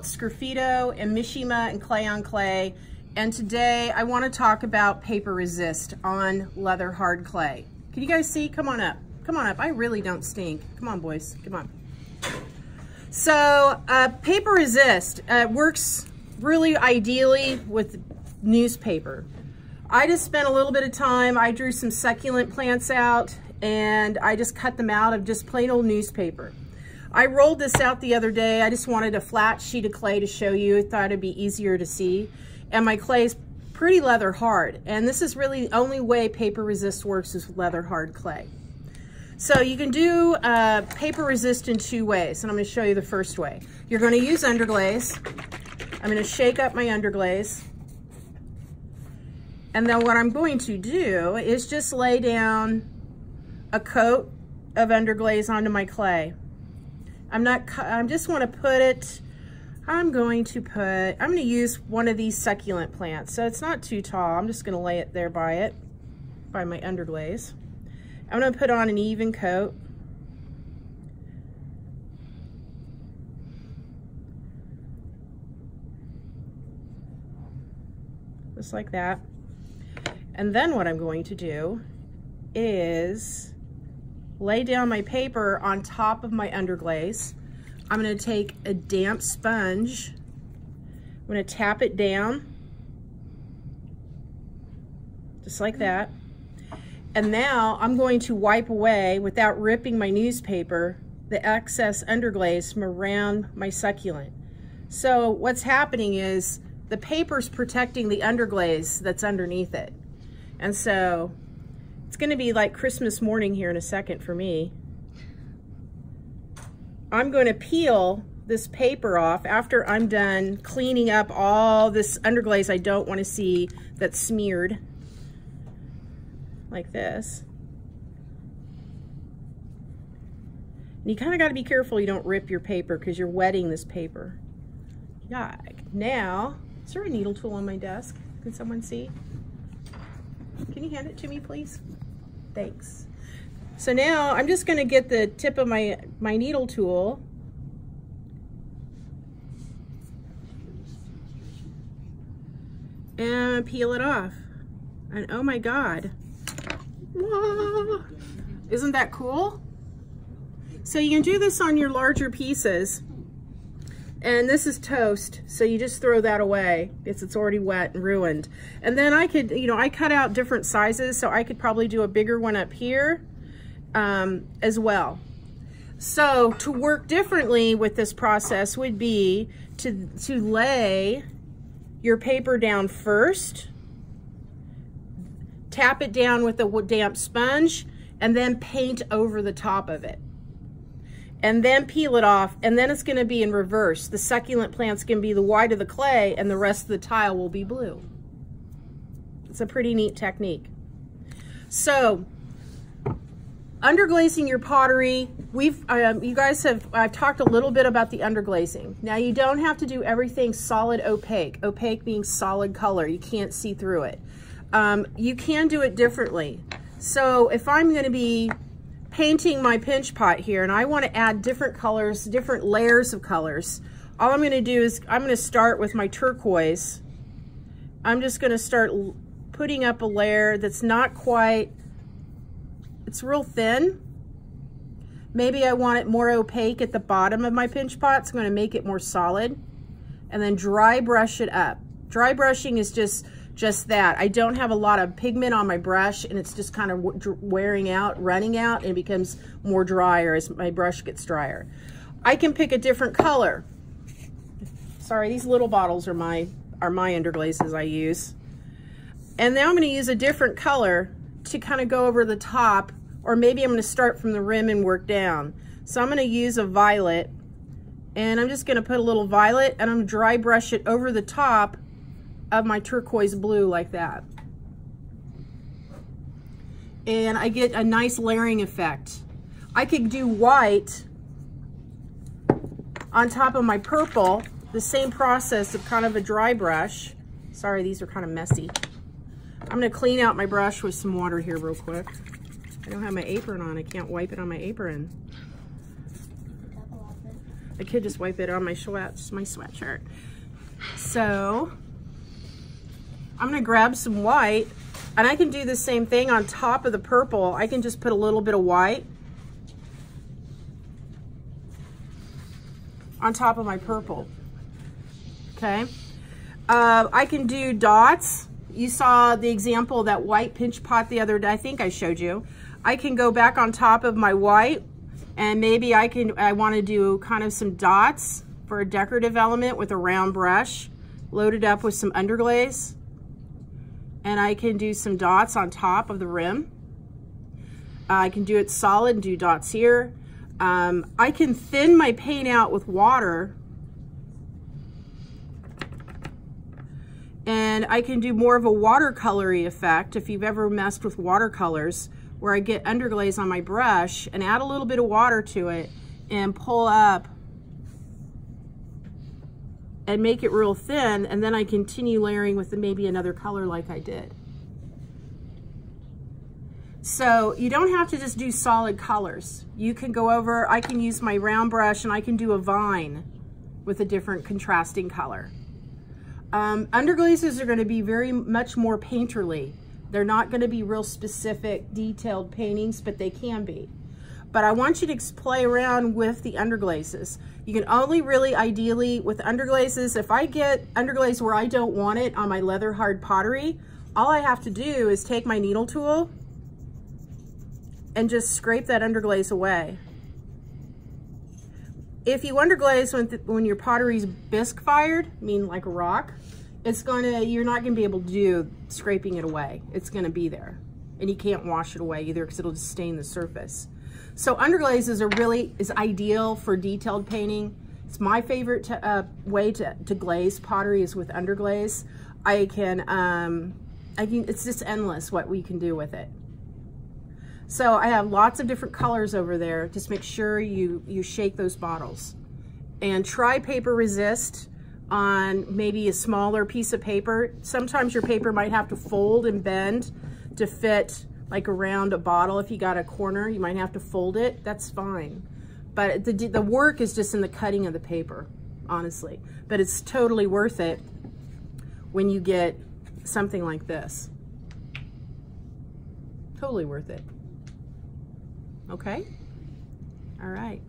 Sgraffito and Mishima and clay on clay, and today I want to talk about paper resist on leather hard clay. Can you guys see? Come on up. Come on up. I really don't stink. Come on, boys. Come on. So paper resist works really ideally with newspaper. I just spent a little bit of time. I drew some succulent plants out and I just cut them out of just plain old newspaper. I rolled this out the other day. I just wanted a flat sheet of clay to show you. I thought it'd be easier to see. And my clay is pretty leather hard. And this is really the only way paper resist works is with leather hard clay. So you can do paper resist in two ways. And I'm going to show you the first way. You're going to use underglaze. I'm going to shake up my underglaze. And then what I'm going to do is just lay down a coat of underglaze onto my clay. I just want to put it, I'm going to use one of these succulent plants. So it's not too tall. I'm just going to lay it there by my underglaze. I'm going to put on an even coat. Just like that. And then what I'm going to do is lay down my paper on top of my underglaze. I'm going to take a damp sponge. I'm going to tap it down, just like that. And now I'm going to wipe away, without ripping my newspaper, the excess underglaze from around my succulent. So what's happening is the paper's protecting the underglaze that's underneath it. And so it's going to be like Christmas morning here in a second for me. I'm going to peel this paper off after I'm done cleaning up all this underglaze I don't want to see that's smeared, like this. And you kind of got to be careful you don't rip your paper because you're wetting this paper. Yeah. Now, is there a needle tool on my desk? Can someone see? Can you hand it to me, please? Thanks. So now I'm just going to get the tip of my needle tool and peel it off. And oh my God. Whoa. Isn't that cool? So you can do this on your larger pieces. And this is toast, so you just throw that away because it's already wet and ruined. And then I could, I cut out different sizes, so I could probably do a bigger one up here as well. So to work differently with this process would be to lay your paper down first, tap it down with a damp sponge, and then paint over the top of it. And then peel it off, and then it's going to be in reverse. The succulent plant's going to be the white of the clay, and the rest of the tile will be blue. It's a pretty neat technique. So, underglazing your pottery, I've talked a little bit about the underglazing. Now, you don't have to do everything solid opaque. Opaque being solid color. You can't see through it. You can do it differently. So, if I'm going to be painting my pinch pot here and I want to add different colors, different layers of colors, all I'm going to do is I'm going to start with my turquoise. I'm just going to start putting up a layer that's not quite, it's real thin. Maybe I want it more opaque at the bottom of my pinch pot, so I'm going to make it more solid. And then dry brush it up. Dry brushing is just that. I don't have a lot of pigment on my brush and it's just kind of wearing out, running out, and it becomes more drier as my brush gets drier. I can pick a different color. Sorry, these little bottles are my underglazes I use. And now I'm going to use a different color to kind of go over the top, or maybe I'm going to start from the rim and work down. So I'm going to use a violet, and I'm just going to put a little violet and I'm going to dry brush it over the top of my turquoise blue like that. And I get a nice layering effect. I could do white on top of my purple, the same process of kind of a dry brush. Sorry, these are kind of messy. I'm gonna clean out my brush with some water here real quick. I don't have my apron on, I can't wipe it on my apron. I could just wipe it on my sweatshirt. So I'm gonna grab some white, and I can do the same thing on top of the purple. I can just put a little bit of white on top of my purple, okay? I can do dots. You saw the example, that white pinch pot the other day, I think I showed you. I can go back on top of my white, and maybe I wanna do kind of some dots for a decorative element with a round brush, loaded up with some underglaze. And I can do some dots on top of the rim. I can do it solid and do dots here. I can thin my paint out with water, and I can do more of a watercolory effect if you've ever messed with watercolors, where I get underglaze on my brush and add a little bit of water to it and pull up and make it real thin, and then I continue layering with maybe another color like I did. So you don't have to just do solid colors. You can go over, I can use my round brush and I can do a vine with a different contrasting color. Underglazes are gonna be very much more painterly. They're not gonna be real specific, detailed paintings, but they can be. But I want you to play around with the underglazes. You can only really, ideally, with underglazes, if I get underglaze where I don't want it on my leather hard pottery, all I have to do is take my needle tool and just scrape that underglaze away. If you underglaze when your pottery's bisque fired, meaning like a rock, you're not gonna be able to do scraping it away. It's gonna be there. And you can't wash it away either because it'll just stain the surface. So underglazes is ideal for detailed painting. It's my favorite way to glaze pottery is with underglaze. It's just endless what we can do with it. So I have lots of different colors over there. Just make sure you shake those bottles. And try paper resist on maybe a smaller piece of paper. Sometimes your paper might have to fold and bend to fit like around a bottle. If you got a corner, you might have to fold it. That's fine. But the work is just in the cutting of the paper, honestly. But it's totally worth it when you get something like this. Totally worth it. Okay? All right.